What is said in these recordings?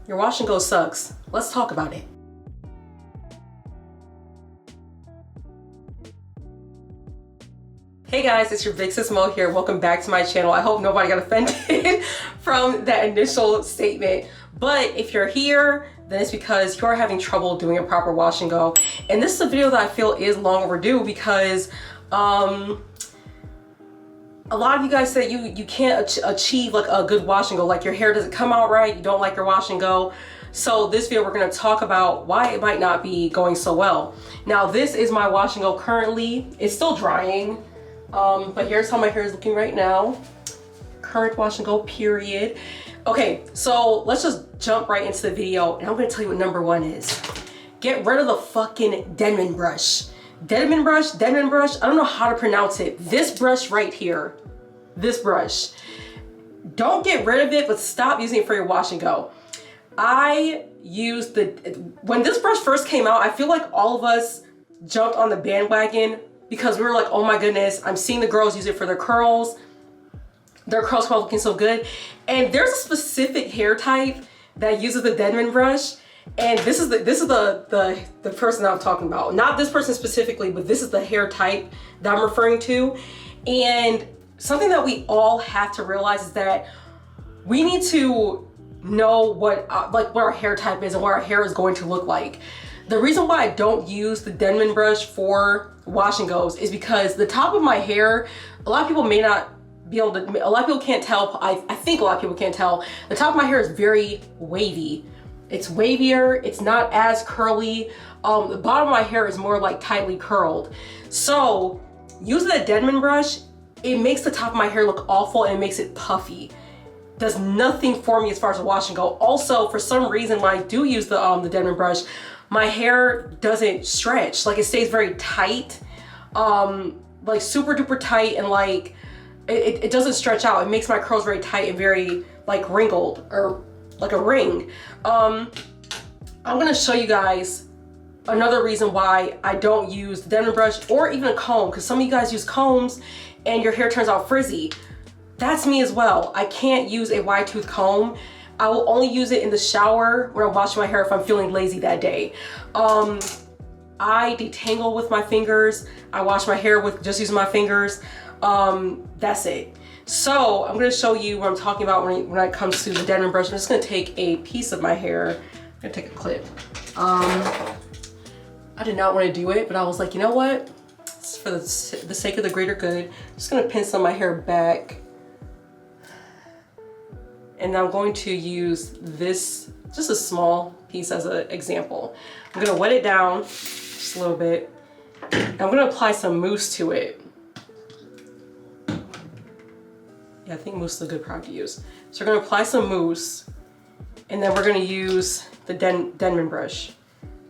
Your wash and go sucks. Let's talk about it. Hey guys, it's your big sis Mo here. Welcome back to my channel. I hope nobody got offended from that initial statement. But if you're here, then it's because you're having trouble doing a proper wash and go. And this is a video that I feel is long overdue because a lot of you guys say you can't achieve like a good wash and go, like your hair doesn't come out right, you don't like your wash and go. So this video we're going to talk about why it might not be going so well. Now this is my wash and go currently. It's still drying, but here's how my hair is looking right now. Current wash and go period. Okay, so let's just jump right into the video and I'm going to tell you what number one is. Get rid of the fucking Denman brush. Denman brush, I don't know how to pronounce it. This brush right here, this brush. Don't get rid of it, but stop using it for your wash and go. I used when this brush first came out, I feel like all of us jumped on the bandwagon because we were like, oh my goodness, I'm seeing the girls use it for their curls. Their curls are looking so good. And there's a specific hair type that uses the Denman brush. And this is the person that I'm talking about. Not this person specifically, but this is the hair type that I'm referring to. And something that we all have to realize is that we need to know what our hair type is and what our hair is going to look like. The reason why I don't use the Denman brush for wash and goes is because the top of my hair, a lot of people may not be able to, a lot of people can't tell. I think a lot of people can't tell. The top of my hair is very wavy. It's wavier, it's not as curly. The bottom of my hair is more like tightly curled. So using the Denman brush, it makes the top of my hair look awful and it makes it puffy. Does nothing for me as far as a wash and go. Also, for some reason, when I do use the Denman brush, my hair doesn't stretch. Like it stays very tight, like super duper tight, and like it doesn't stretch out. It makes my curls very tight and very like wrinkled or like a ring. I'm gonna show you guys another reason why I don't use the Denman brush or even a comb, because some of you guys use combs and your hair turns out frizzy. That's me as well. I can't use a wide tooth comb. I will only use it in the shower when I'm washing my hair if I'm feeling lazy that day. I detangle with my fingers. I wash my hair with just using my fingers. That's it. So I'm gonna show you what I'm talking about when it comes to the Denman brush. I'm just gonna take a piece of my hair. I'm gonna take a clip. I did not want to do it, but I was like, you know what? It's for the sake of the greater good. I'm just gonna pin some of my hair back. And I'm going to use this, just a small piece as an example. I'm gonna wet it down just a little bit. And I'm gonna apply some mousse to it. Yeah, I think mousse is a good product to use. So we're gonna apply some mousse, and then we're gonna use the Denman brush.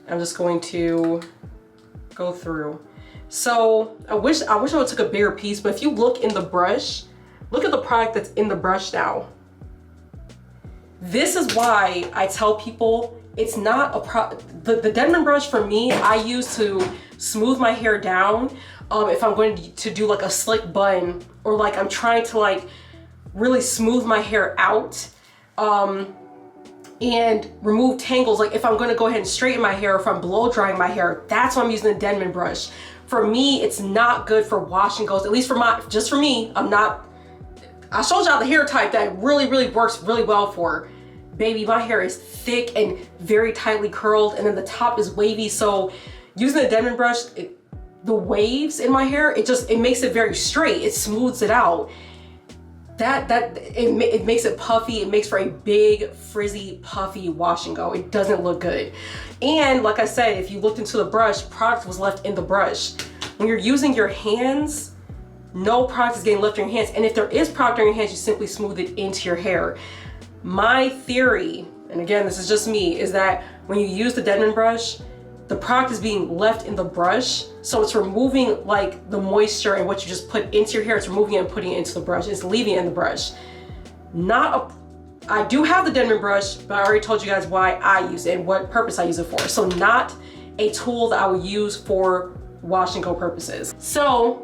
I'm just going to go through. So I wish I would have took a bigger piece, but if you look in the brush, look at the product that's in the brush now. This is why I tell people it's not the Denman brush for me, I use to smooth my hair down. If I'm going to do like a slick bun, or like I'm trying to like really smooth my hair out and remove tangles. Like if I'm going to go ahead and straighten my hair, if I'm blow drying my hair, that's why I'm using the Denman brush. For me, it's not good for wash and goes, at least just for me. I showed y'all the hair type that really works really well for. Baby, my hair is thick and very tightly curled, and then the top is wavy. So using the Denman brush, the waves in my hair, it makes it very straight. It smooths it out. It makes it puffy. It makes for a big, frizzy, puffy wash and go. It doesn't look good. And like I said, if you looked into the brush, product was left in the brush. When you're using your hands, no product is getting left in your hands. And if there is product in your hands, you simply smooth it into your hair. My theory, and again, this is just me, is that when you use the Denman brush, the product is being left in the brush. So it's removing like the moisture and what you just put into your hair. It's removing it and putting it into the brush. It's leaving it in the brush. I do have the Denman brush, but I already told you guys why I use it and what purpose I use it for. So not a tool that I would use for wash and go purposes. So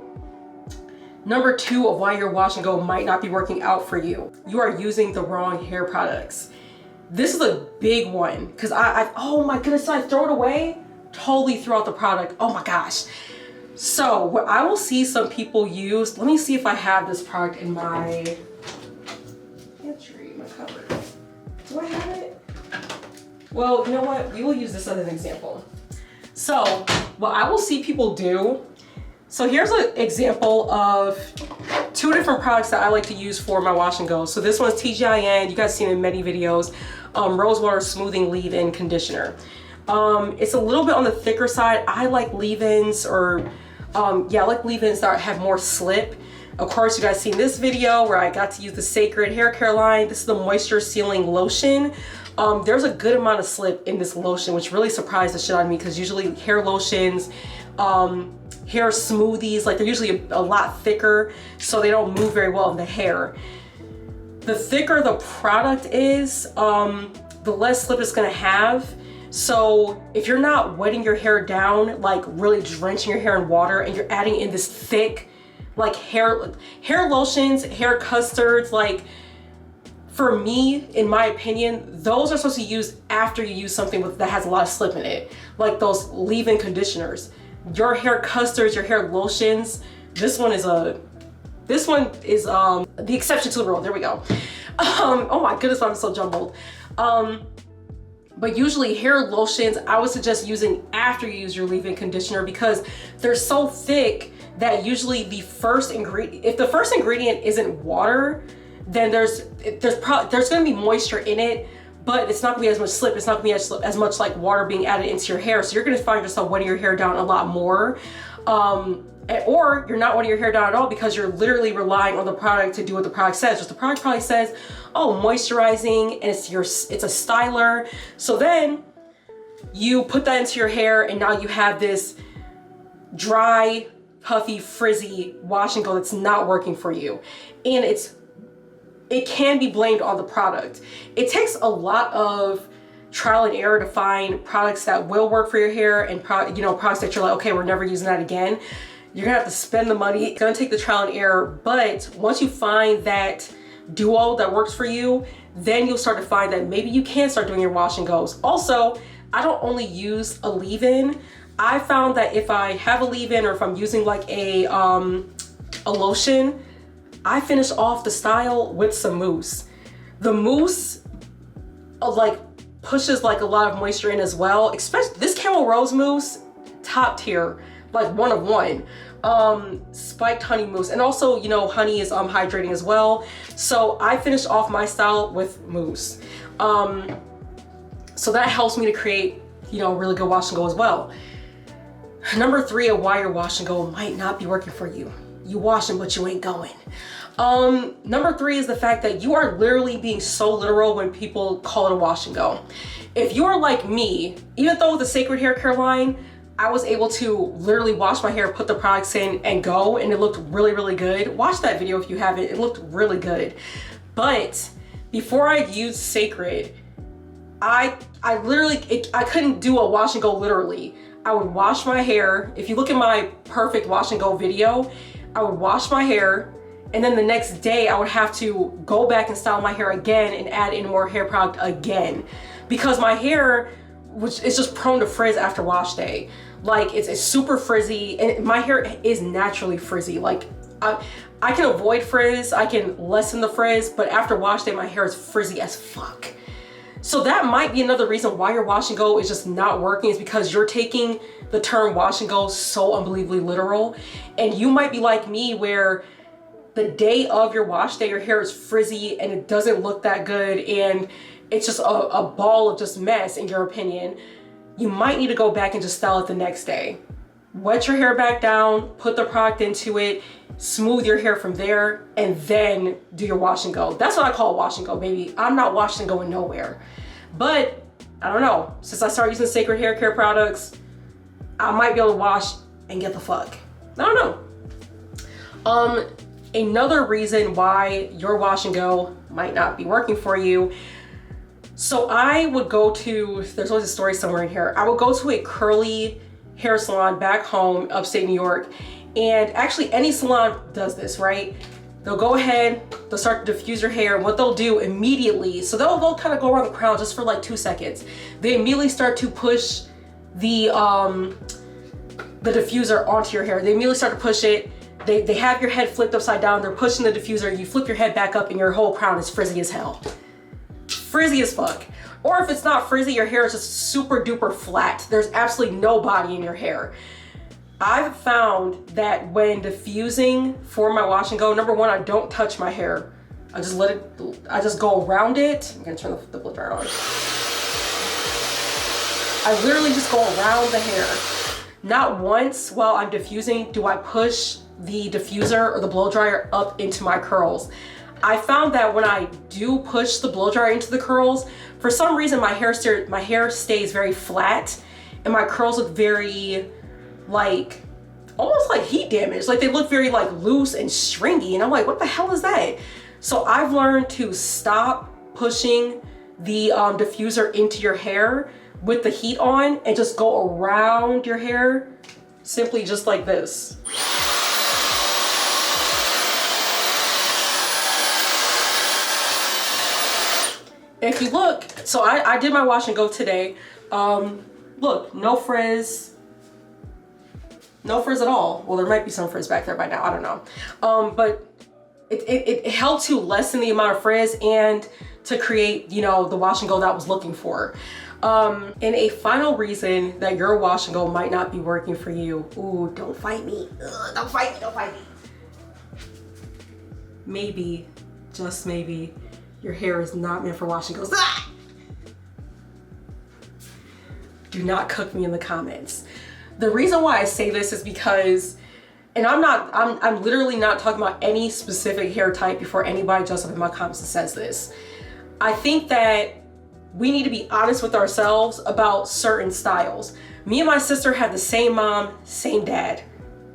number two of why your wash and go might not be working out for you. You are using the wrong hair products. This is a big one because oh my goodness, I throw it away, totally throw out the product. Oh my gosh. So what I will see some people use, let me see if I have this product in my pantry, my cupboard. Do I have it? Well, you know what? We will use this as an example. So what I will see people do, so here's an example of 2 different products that I like to use for my wash and go. So this one's TGIN, you guys seen it in many videos, Rosewater Smoothing Leave-In Conditioner. It's a little bit on the thicker side. I like leave-ins or, yeah, I like leave-ins that have more slip. Of course, you guys seen this video where I got to use the Sacred Hair Care line. This is the Moisture Sealing Lotion. There's a good amount of slip in this lotion, which really surprised the shit out of me because usually hair lotions, hair smoothies, like they're usually a lot thicker, so they don't move very well in the hair. The thicker the product is, the less slip it's gonna have. So if you're not wetting your hair down, like really drenching your hair in water, and you're adding in this thick, like hair lotions, hair custards, like for me, in my opinion, those are supposed to be used after you use something that has a lot of slip in it, like those leave-in conditioners. Your hair custards, your hair lotions, this one is the exception to the rule. There we go. Oh my goodness, I'm so jumbled. But usually hair lotions, I would suggest using after you use your leave-in conditioner because they're so thick that usually the first ingredient, if the first ingredient isn't water, then there's gonna be moisture in it, but it's not gonna be as much slip. It's not gonna be as much like water being added into your hair. So you're gonna find yourself wetting your hair down a lot more. Or you're not wetting your hair down at all because you're literally relying on the product to do what the product says. Just the product probably says, oh, moisturizing, and it's a styler. So then you put that into your hair and now you have this dry, puffy, frizzy wash and go that's not working for you. And it can be blamed on the product. It takes a lot of trial and error to find products that will work for your hair and products that you're like, okay, we're never using that again. You're gonna have to spend the money. It's gonna take the trial and error, but once you find that duo that works for you, then you'll start to find that maybe you can start doing your wash and goes. Also, I don't only use a leave-in. I found that if I have a leave-in or if I'm using like a lotion, I finish off the style with some mousse. The mousse like pushes like a lot of moisture in as well, especially this Camel Rose mousse, top tier, like 1 of 1. Spiked honey mousse, and also, you know, honey is hydrating as well. So I finished off my style with mousse. So that helps me to create, you know, really good wash and go as well. Number 3 of why your wash and go might not be working for you. You washing, but you ain't going. Number 3 is the fact that you are literally being so literal when people call it a wash and go. If you are like me, even though with the Sacred Hair Care line, I was able to literally wash my hair, put the products in and go, and it looked really, really good. Watch that video if you haven't, it looked really good. But before I used Sacred, I couldn't do a wash and go literally. I would wash my hair. If you look at my perfect wash and go video, I would wash my hair, and then the next day I would have to go back and style my hair again and add in more hair product again, because my hair, which is just prone to frizz after wash day. Like it's super frizzy, and my hair is naturally frizzy. Like I can avoid frizz, I can lessen the frizz, but after wash day, my hair is frizzy as fuck. So that might be another reason why your wash and go is just not working, is because you're taking the term wash and go so unbelievably literal. And you might be like me, where the day of your wash day, your hair is frizzy and it doesn't look that good, and it's just a ball of just mess in your opinion. You might need to go back and just style it the next day. Wet your hair back down, put the product into it, smooth your hair from there, and then do your wash and go. That's what I call wash and go, baby. I'm not washing and going nowhere. But I don't know, since I started using Sacred Hair Care products, I might be able to wash and get the fuck. I don't know. Another reason why your wash and go might not be working for you. So I would go to, there's always a story somewhere in here. I would go to a curly hair salon back home, upstate New York. And actually any salon does this, right? they'll go ahead, they'll start to diffuse your hair. And what they'll do immediately, so they'll kind of go around the crown just for like 2 seconds. They immediately start to push the diffuser onto your hair. They immediately start to push it. They have your head flipped upside down. They're pushing the diffuser. You flip your head back up and your whole crown is frizzy as hell. Frizzy as fuck. Or if it's not frizzy, your hair is just super duper flat. There's absolutely no body in your hair. I've found that when diffusing for my wash and go, number one, I don't touch my hair. I just go around it. I'm gonna turn the blow dryer on. I literally just go around the hair. Not once while I'm diffusing do I push the diffuser or the blow dryer up into my curls. I found that when I do push the blow dryer into the curls, for some reason my hair stays very flat and my curls look very like, almost like heat damage. Like they look very like loose and stringy, and I'm like, what the hell is that? So I've learned to stop pushing the diffuser into your hair with the heat on and just go around your hair, simply just like this. If you look, so I did my wash and go today. Look, no frizz. No frizz at all. Well, there might be some frizz back there by now, I don't know. But it helped to lessen the amount of frizz and to create, you know, the wash and go that I was looking for. And a final reason that your wash and go might not be working for you. Ooh, don't fight me. Ugh, don't fight me, don't fight me. Maybe, just maybe, your hair is not meant for wash and goes. Ah! Do not cook me in the comments. The reason why I say this is because, and I'm literally not talking about any specific hair type before anybody jumps up in my comments and says this. I think that we need to be honest with ourselves about certain styles. Me and my sister had the same mom, same dad.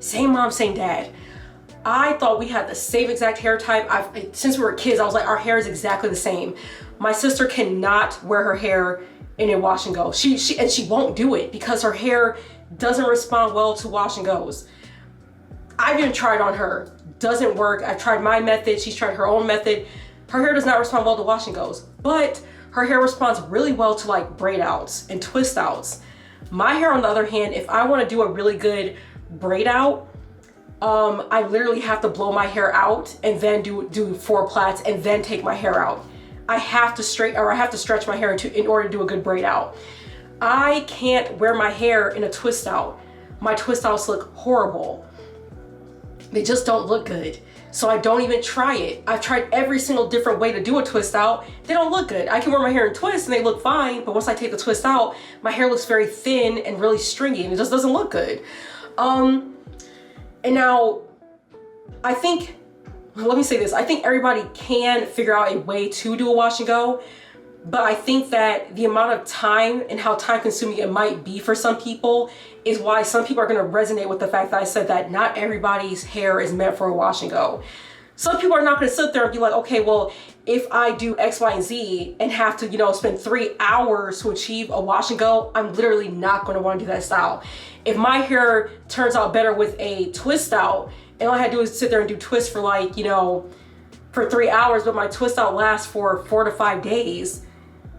Same mom, same dad. I thought we had the same exact hair type. Since we were kids, I was like, our hair is exactly the same. My sister cannot wear her hair in a wash and go. She won't do it because her hair doesn't respond well to wash and goes. I've even tried on her, doesn't work. I tried my method, she's tried her own method. Her hair does not respond well to wash and goes, but her hair responds really well to like braid outs and twist outs. My hair, on the other hand, if I want to do a really good braid out, I literally have to blow my hair out and then do 4 plaits and then take my hair out. I have to stretch my hair in order to do a good braid out. I can't wear my hair in a twist out. My twist outs look horrible. They just don't look good. So I don't even try it. I've tried every single different way to do a twist out. They don't look good. I can wear my hair in twists and they look fine, but once I take the twist out, my hair looks very thin and really stringy and it just doesn't look good. And now, I think, let me say this, I think everybody can figure out a way to do a wash and go, but I think that the amount of time and how time consuming it might be for some people is why some people are gonna resonate with the fact that I said that not everybody's hair is meant for a wash and go. Some people are not gonna sit there and be like, okay, well, if I do X, Y, and Z and have to, you know, spend 3 hours to achieve a wash and go, I'm literally not gonna wanna do that style. If my hair turns out better with a twist out, and all I had to do is sit there and do twists for like, you know, for 3 hours, but my twist out lasts for 4 to 5 days,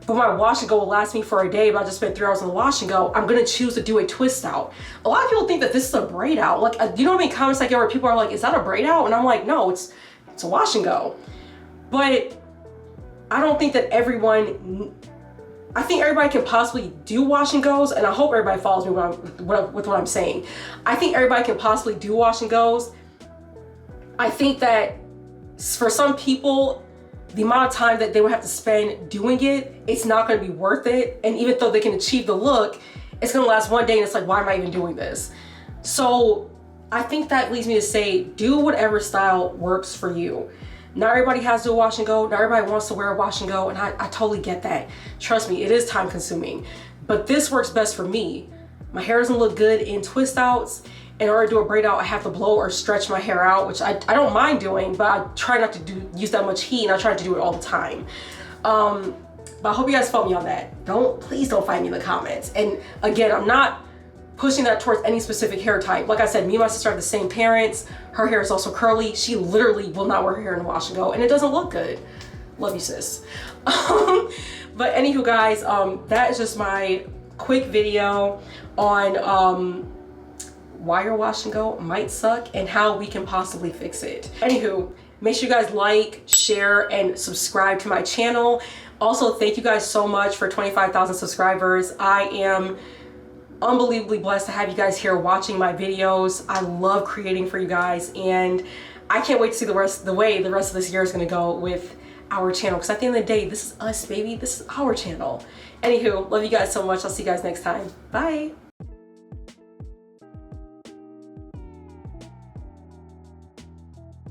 but my wash and go will last me for a day, but I just spent 3 hours on the wash and go, I'm gonna choose to do a twist out. A lot of people think that this is a braid out. Like, you know what I mean? Comments I get where people are like, is that a braid out? And I'm like, no, it's a wash and go. But I don't think that I think everybody can possibly do wash and goes, and I hope everybody follows me with what I'm saying. I think everybody can possibly do wash and goes. I think that for some people, the amount of time that they would have to spend doing it, it's not gonna be worth it. And even though they can achieve the look, it's gonna last one day and it's like, why am I even doing this? So I think that leads me to say, do whatever style works for you. Not everybody has to do a wash and go. Not everybody wants to wear a wash and go, and I totally get that. Trust me, it is time consuming, but this works best for me. My hair doesn't look good in twist outs. In order to do a braid out, I have to blow or stretch my hair out, which I don't mind doing, but I try not to use that much heat, and I try to do it all the time. But I hope you guys follow me on that. Please don't fight me in the comments. And again, I'm not pushing that towards any specific hair type. Like I said, me and my sister have the same parents. Her hair is also curly. She literally will not wear her hair in a wash and go, and it doesn't look good. Love you, sis. But anywho, guys, that is just my quick video on why your wash and go might suck and how we can possibly fix it. Anywho, make sure you guys like, share, and subscribe to my channel. Also, thank you guys so much for 25,000 subscribers. I am unbelievably blessed to have you guys here watching my videos. I love creating for you guys, and I can't wait to see the way the rest of this year is going to go with our channel, because at the end of the day, this is us, baby. This is our channel. Anywho, love you guys so much. I'll see you guys next time. Bye.